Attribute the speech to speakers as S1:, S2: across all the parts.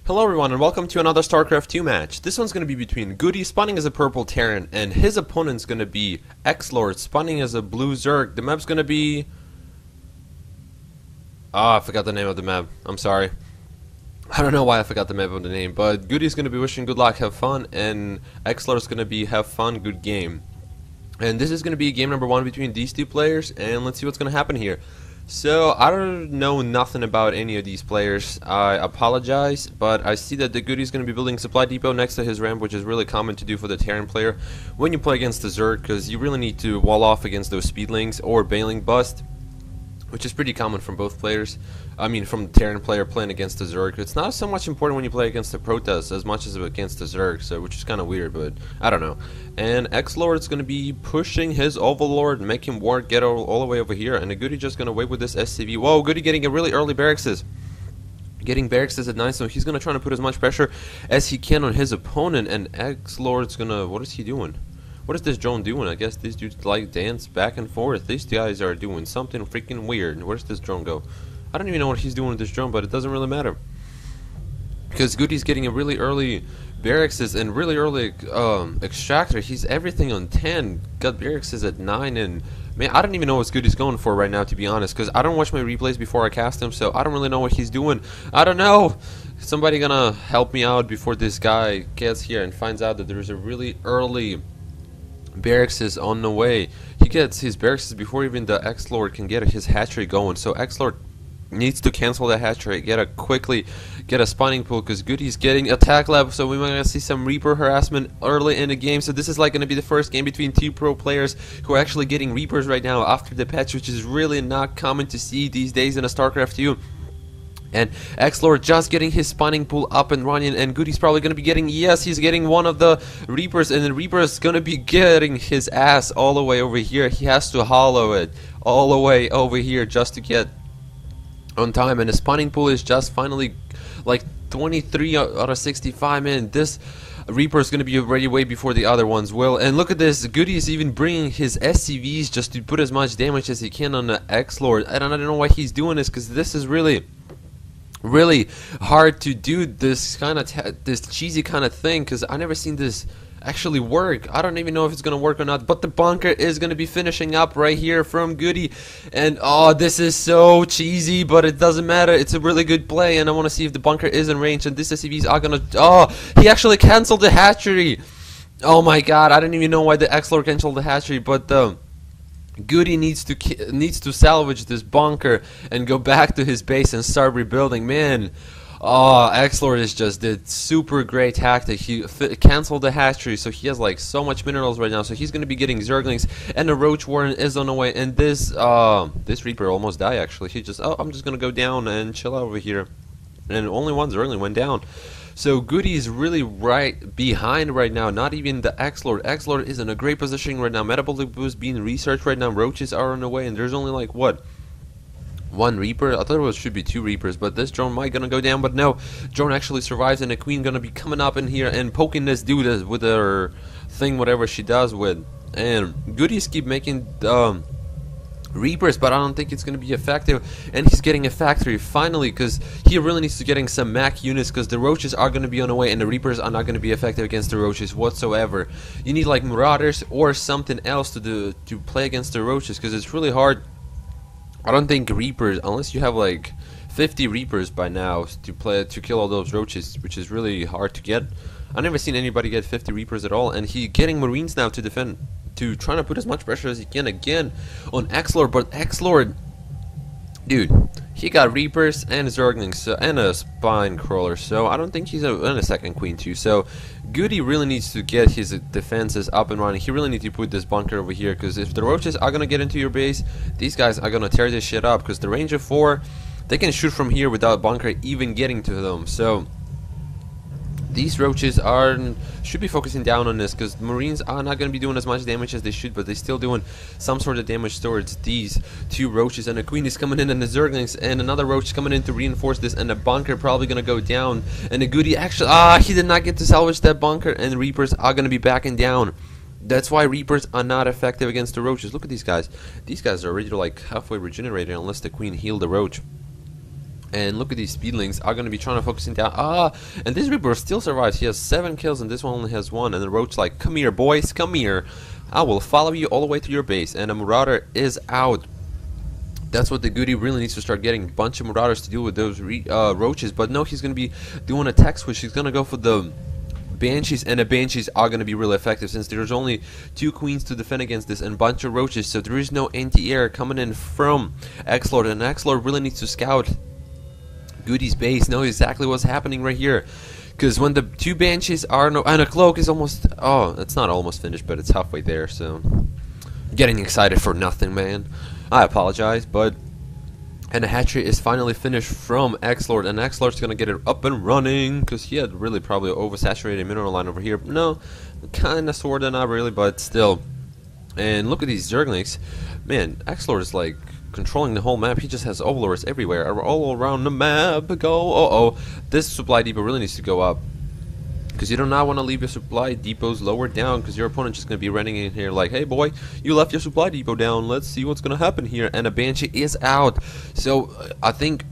S1: Hello everyone and welcome to another Starcraft 2 match. This one's going to be between GoOdy spawning as a purple Terran and his opponent's going to be XlorD spawning as a blue Zerg. The map's going to be... I forgot the name of the map. I'm sorry. I don't know why I forgot the map of the name, but GoOdy's going to be wishing good luck, have fun, and XlorD's going to be have fun, good game. And this is going to be game number 1 between these two players, and let's see what's going to happen here. So, I don't know nothing about any of these players. I apologize, but I see that the GoOdy's going to be building supply depot next to his ramp, which is really common to do for the Terran player when you play against the Zerg, because you really need to wall off against those speedlings or bailing bust, which is pretty common from both players. I mean, from the Terran player playing against the Zerg. It's not so much important when you play against the Protoss as much as against the Zerg, so which is kind of weird, but I don't know. And XlorD's going to be pushing his Overlord, make him ward, get all the way over here, and the GoOdy just going to wait with this SCV. Whoa, GoOdy getting a really early barracks. Getting barracks at 9, so he's going to try to put as much pressure as he can on his opponent, and XlorD's going to... What is he doing? What is this drone doing? I guess these dudes like dance back and forth. These guys are doing something freaking weird. Where's this drone go? I don't even know what he's doing with this drone, but it doesn't really matter. Because GoOdy's getting a really early barracks and really early extractor. He's everything on 10. Got barracks at 9, and man, I don't even know what GoOdy's going for right now, to be honest. Because I don't watch my replays before I cast him, so I don't really know what he's doing. I don't know. Somebody gonna help me out before this guy gets here and finds out that there's a really early barracks is on the way. He gets his barracks before even the XlorD can get his hatchery going. So XlorD needs to cancel that hatchery, quickly get a spawning pool, because GoOdy's getting attack lab, so we might gonna see some Reaper harassment early in the game. So this is like gonna be the first game between two pro players who are actually getting Reapers right now after the patch, which is really not common to see these days in a Starcraft 2. And XlorD just getting his spawning pool up and running, and GoOdy's probably going to be getting, yes, he's getting one of the Reapers, and the Reaper is going to be getting his ass all the way over here. He has to hollow it all the way over here just to get on time, and the spawning pool is just finally like 23 out of 65, man. This Reaper is going to be ready way before the other ones will. And look at this, GoOdy is even bringing his SCVs just to put as much damage as he can on the XlorD. I don't know why he's doing this, because this is really hard to do, this kind of this cheesy kind of thing, because I never seen this actually work. I don't even know if it's gonna work or not, but the bunker is gonna be finishing up right here from GoOdy, and oh, this is so cheesy, but it doesn't matter. It's a really good play, and I want to see if the bunker is in range, and these SCVs are gonna... Oh, he actually canceled the hatchery. Oh my god, I didn't even know why the XlorD canceled the hatchery, but GoOdy needs to salvage this bunker and go back to his base and start rebuilding. Man, oh, XlorD just did super great tactic. He canceled the hatchery, so he has like so much minerals right now. So he's gonna be getting Zerglings, and the Roach Warren is on the way. And this Reaper almost died actually. He just, oh, I'm just gonna go down and chill out over here. And only one Zergling went down. So GoOdy is really right behind right now, not even the XlorD. XlorD is in a great position right now. Metabolic boost being researched right now. Roaches are on the way, and there's only like, what, one Reaper? I thought it should be 2 Reapers, but this drone might gonna go down, but no. Drone actually survives, and the Queen gonna be coming up in here and poking this dude with her thing, whatever she does with. And GoOdy's keep making Reapers, but I don't think it's going to be effective, and he's getting a factory finally, because he really needs to getting some Mac units, because the Roaches are going to be on the way, and the Reapers are not going to be effective against the Roaches whatsoever. You need like Marauders or something else to play against the Roaches, because it's really hard. I don't think Reapers, unless you have like 50 Reapers by now to kill all those Roaches, which is really hard to get. I've never seen anybody get 50 Reapers at all, and he getting Marines now to defend, to trying to put as much pressure as he can again on XlorD. But XlorD, dude, he got Reapers and Zerglings, so, and a Spine Crawler, so I don't think he's and a second Queen too. So GoOdy really needs to get his defenses up and running. He really needs to put this bunker over here, because if the Roaches are gonna get into your base, these guys are gonna tear this shit up, because the range of 4, they can shoot from here without bunker even getting to them. So these Roaches should be focusing down on this, because Marines are not going to be doing as much damage as they should, but they're still doing some sort of damage towards these 2 Roaches. And the Queen is coming in, and the Zerglings, and another Roach coming in to reinforce this, and the bunker probably going to go down. And the GoOdy actually, he did not get to salvage that bunker, and the Reapers are going to be backing down. That's why Reapers are not effective against the Roaches. Look at these guys. These guys are already like halfway regenerated unless the Queen healed the Roach. And look at these speedlings are going to be trying to focus him down. And this Reaper still survives. He has 7 kills and this one only has 1. And the Roach like, come here boys, come here. I will follow you all the way to your base. And a Marauder is out. That's what the GoOdy really needs to start getting. A bunch of Marauders to deal with those Roaches. But no, he's going to be doing a tech switch. He's going to go for the Banshees, and the Banshees are going to be really effective since there's only 2 Queens to defend against this and a bunch of Roaches. So there is no anti-air coming in from XlorD. And XlorD really needs to scout GoOdy's base, know exactly what's happening right here, because when the 2 Banshees are and a Cloak is almost, it's not almost finished, but it's halfway there. So getting excited for nothing, man. I apologize, but and the hatchery is finally finished from XlorD, and XlorD's gonna get it up and running because he had really probably oversaturated mineral line over here. No, kinda, sorta, not really, but still. And look at these Zerglings, man. XlorD is like controlling the whole map. He just has overlords everywhere, all around the map. Go, this supply depot really needs to go up, because you do not want to leave your supply depots lower down, because your opponent just going to be running in here like, hey boy, you left your supply depot down, let's see what's going to happen here. And a Banshee is out. So I think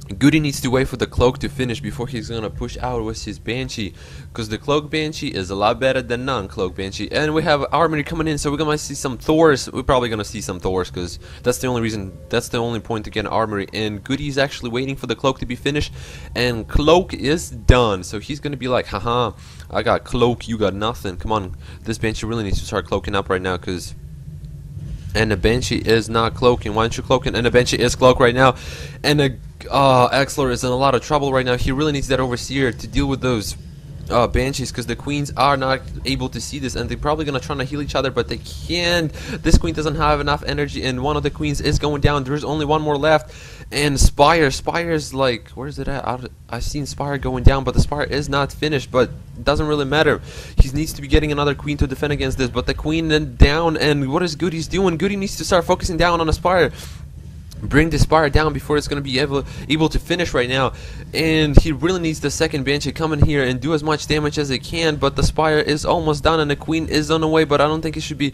S1: GoOdy needs to wait for the Cloak to finish before he's gonna push out with his Banshee, because the Cloak Banshee is a lot better than non-Cloak Banshee. And we have Armory coming in, so we're gonna see some Thors. We're probably gonna see some Thors, because that's the only reason, that's the only point to get an Armory. And GoOdy is actually waiting for the Cloak to be finished, and Cloak is done. So he's gonna be like, haha, I got Cloak, you got nothing. Come on, this Banshee really needs to start cloaking up right now, because and the Banshee is not cloaking. Why aren't you cloaking? And the Banshee is cloaked right now. And the XlorD is in a lot of trouble right now. He really needs that Overseer to deal with those Banshees, because the Queens are not able to see this, and they're probably gonna try to heal each other, but they can't. This Queen doesn't have enough energy, and one of the Queens is going down. There's only one more left, and Spire's like, where's it at? I've seen Spire going down, but the Spire is not finished, but it doesn't really matter. He needs to be getting another Queen to defend against this, but the Queen then down, and what is GoOdy's doing? GoOdy needs to start focusing down on the Spire. Bring the Spire down before it's going to be able to finish right now. And he really needs the second Banshee come in here and do as much damage as it can, but the Spire is almost done and the Queen is on the way, but I don't think it should be,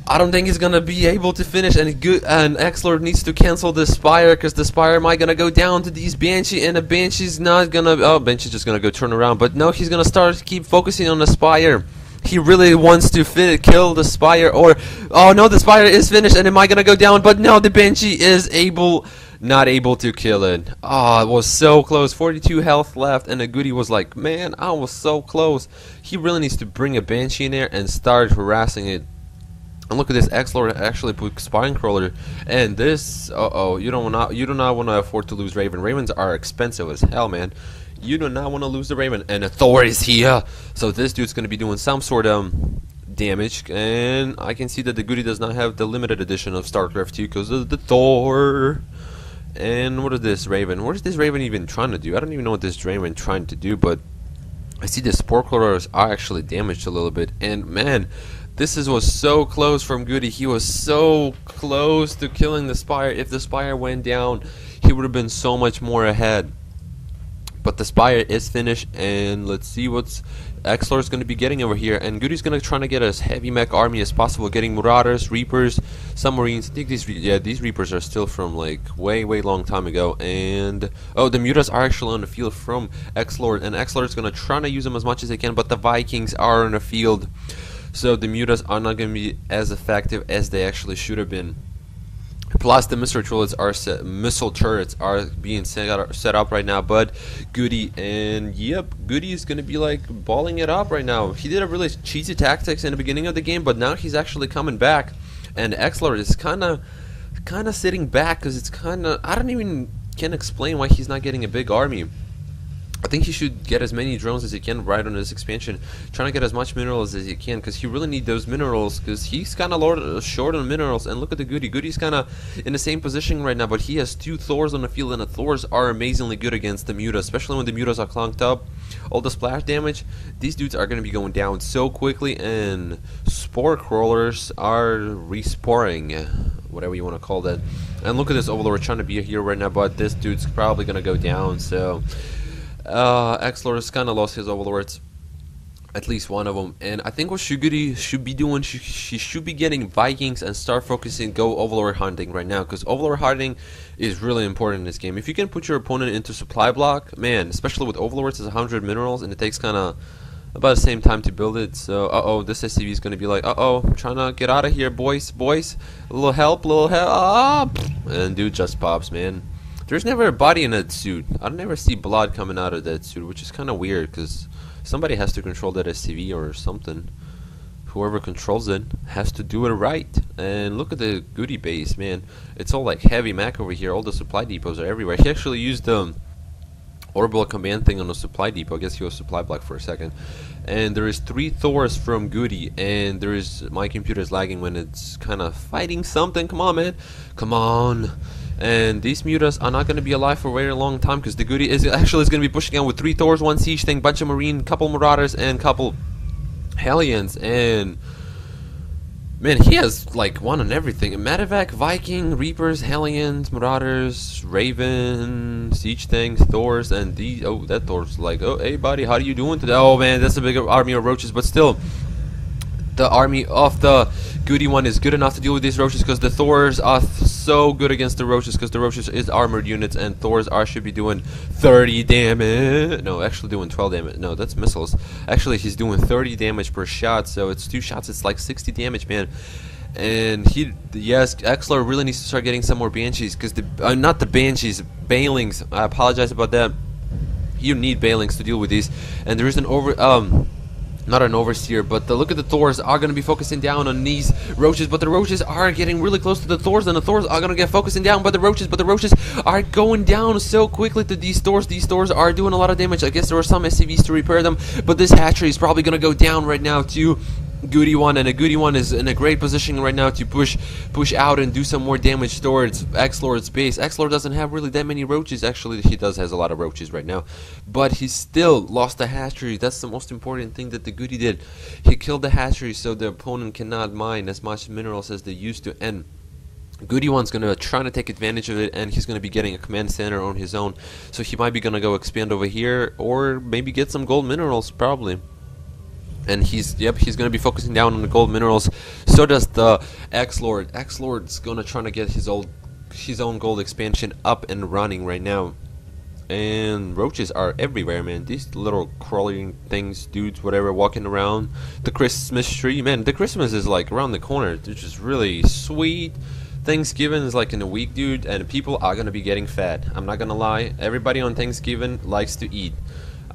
S1: I don't think he's gonna be able to finish. And XlorD needs to cancel the Spire, because the Spire might gonna go down to these Banshee, and the Banshee's not gonna, Banshee's just gonna go turn around. But no, he's gonna keep focusing on the Spire. He really wants to kill the Spire, or oh no, the Spire is finished, and am I gonna go down? But no, the Banshee is not able to kill it. Oh, it was so close. 42 health left, and the GoOdy was like, man, I was so close. He really needs to bring a Banshee in there and start harassing it. And look at this, XlorD actually put Spine Crawler, and this, you do not want to afford to lose Raven. Ravens are expensive as hell, man. You do not want to lose the Raven, and a Thor is here. So this dude's going to be doing some sort of damage, and I can see that the GoOdy does not have the limited edition of Starcraft 2 because of the Thor. And what is this Raven? What is this Raven even trying to do? I don't even know what this Raven trying to do, but I see the Spore Crawlers are actually damaged a little bit, and man, this was so close from GoOdy. He was so close to killing the Spire. If the Spire went down, he would have been so much more ahead. But the Spire is finished, and let's see what's XlorD's going to be getting over here. And GoOdy's going to try to get as heavy mech army as possible, getting Marauders, Reapers, some Marines. I think these Reapers are still from like way long time ago. And oh, the Mutas are actually on the field from XlorD, and XlorD's going to try to use them as much as they can, but the Vikings are on the field, so the Mutas are not going to be as effective as they actually should have been. Plus, the missile turrets are being set up right now. But GoOdy, and yep, GoOdy is going to be like balling it up right now. He did a really cheesy tactics in the beginning of the game, but now he's actually coming back. And XlorD is kind of sitting back, because it's kind of, I don't even can explain why he's not getting a big army. I think he should get as many drones as he can right on this expansion, trying to get as much minerals as he can, because he really needs those minerals, because he's kind of short on minerals. And look at the GoOdy. GoOdy's kind of in the same position right now, but he has 2 Thors on the field, and the Thors are amazingly good against the Mutas, especially when the Mutas are clunked up. All the splash damage, these dudes are going to be going down so quickly, and Spore Crawlers are resporing, whatever you want to call that. And look at this Overlord trying to be here right now, but this dude's probably going to go down, so XlorD has kind of lost his Overlords. At least one of them. And I think what GoOdy should be doing, she should be getting Vikings and start focusing go overlord hunting right now, because overlord hunting is really important in this game. If you can put your opponent into supply block, man, especially with overlords, it's 100 minerals and it takes kind of about the same time to build it. So this SCV is gonna be like, I'm trying to get out of here, boys, a little help, and dude just pops, man. There's never a body in that suit. I never see blood coming out of that suit, which is kind of weird, because somebody has to control that SCV or something. Whoever controls it has to do it right. And look at the GoOdy base, man. It's all like heavy Mac over here. All the supply depots are everywhere. He actually used the orbital command thing on the supply depot. I guess he was supply block for a second. And there is 3 Thors from GoOdy, and there is, my computer is lagging when it's kind of fighting something. Come on, man, come on. And these mutas are not going to be alive for a very long time, because the GoOdy is actually going to be pushing out with 3 Thors, 1 siege thing, bunch of marine, couple marauders, and couple Hellions. And man, he has like one on everything. Medevac, Viking, Reapers, Hellions, Marauders, Raven, Siege Things, Thors, and these. Oh, that Thor's like, oh, hey buddy, how are you doing today? Oh man, that's a big army of roaches, but still, the army of the GoOdy one is good enough to deal with these roaches, because the Thors are so good against the roaches, because the roaches is armored units, and Thors should be doing 30 damage. No, actually doing 12 damage. No, that's missiles. Actually, he's doing 30 damage per shot, so it's 2 shots. It's like 60 damage, man. And yes, XlorD really needs to start getting some more Banshees, because not the Banshees, Bailings. I apologize about that. You need Bailings to deal with these, and there is an not an overseer, but look at the Thors are going to be focusing down on these roaches, but the roaches are getting really close to the Thors, and the Thors are going to get focusing down by the roaches, but the roaches are going down so quickly to these Thors. These Thors are doing a lot of damage. I guess there were some SCVs to repair them, but this hatchery is probably going to go down right now to GoOdy one, and the GoOdy one is in a great position right now to push out and do some more damage towards XlorD's base. XlorD doesn't have really that many roaches. Actually, he has a lot of roaches right now, but he still lost the hatchery. That's the most important thing that the GoOdy did. He killed the hatchery, so the opponent cannot mine as much minerals as they used to, and GoOdy one's gonna try to take advantage of it, and he's gonna be getting a command center on his own, so he might be gonna go expand over here, or maybe get some gold minerals, probably. And he's going to be focusing down on the gold minerals. So does the XlorD. XlorD's going to try to get his own gold expansion up and running right now. And roaches are everywhere, man. These little crawling things, dudes, whatever, walking around. The Christmas tree, man. The Christmas is like around the corner, which is really sweet. Thanksgiving is like in a week, dude, and people are going to be getting fat. I'm not going to lie. Everybody on Thanksgiving likes to eat.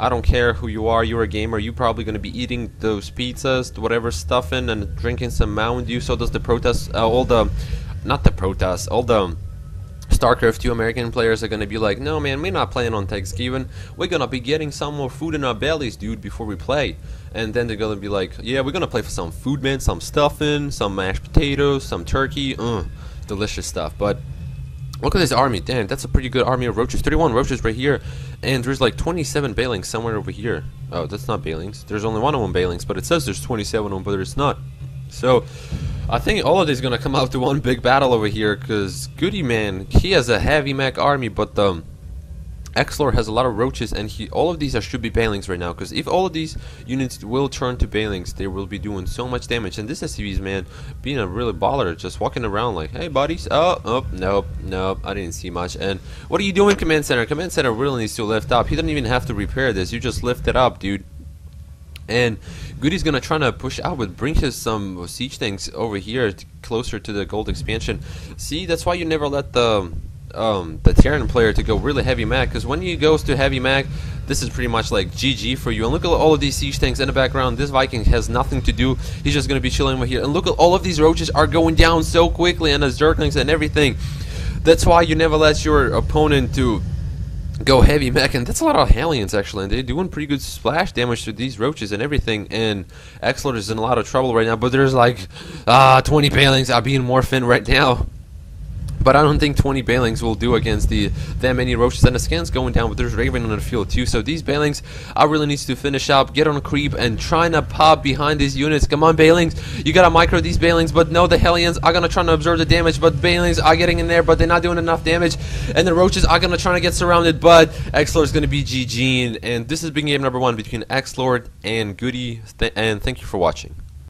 S1: I don't care who you are, you're a gamer, you're probably going to be eating those pizzas, whatever, stuffing, and drinking some Mountain Dew. So does the protest, all the Starcraft 2 American players are going to be like, no man, we're not playing on Thanksgiving, we're going to be getting some more food in our bellies, dude, before we play. And then they're going to be like, yeah, we're going to play for some food, man, some stuffing, some mashed potatoes, some turkey, delicious stuff. But look at this army. Damn, that's a pretty good army of roaches. 31 roaches right here. And there's like 27 Bailings somewhere over here. Oh, that's not Bailings. There's only one of them Bailings, but it says there's 27 of them, but it's not. So, I think all of these are going to come out to one big battle over here, because GoOdy, man, he has a heavy mech army, but XlorD has a lot of roaches, and all of these should be Bailings right now, because if all of these units will turn to Bailings, they will be doing so much damage. And this SCV's, man, being a really baller, just walking around like, hey buddies, nope, I didn't see much. And what are you doing, Command Center? Command Center really needs to lift up. He doesn't even have to repair this, you just lift it up, dude. And GoOdy's gonna try to push out with bring his some siege things over here closer to the gold expansion. See, that's why you never let the Terran player to go really heavy mag, because when he goes to heavy mag, this is pretty much like GG for you. And look at all of these siege tanks in the background. This Viking has nothing to do. He's just gonna be chilling over here. And look at all of these roaches are going down so quickly, and the Zerglings and everything. That's why you never let your opponent to go heavy mech, and that's a lot of Hellions actually, and they're doing pretty good splash damage to these roaches and everything. And XlorD is in a lot of trouble right now, but there's like 20 Bailings are being morphin right now. But I don't think 20 Bailings will do against that many roaches. And the scan's going down, but there's Raven on the field too. So these Bailings, I really need to finish up, get on a creep, and trying to pop behind these units. Come on, Bailings. You gotta micro these Bailings, but no, the Hellions are gonna try to absorb the damage, but Bailings are getting in there, but they're not doing enough damage. And the roaches are gonna try to get surrounded, but XlorD is gonna be GG'ing. And this is big game number 1 between XlorD and GoOdy. And thank you for watching.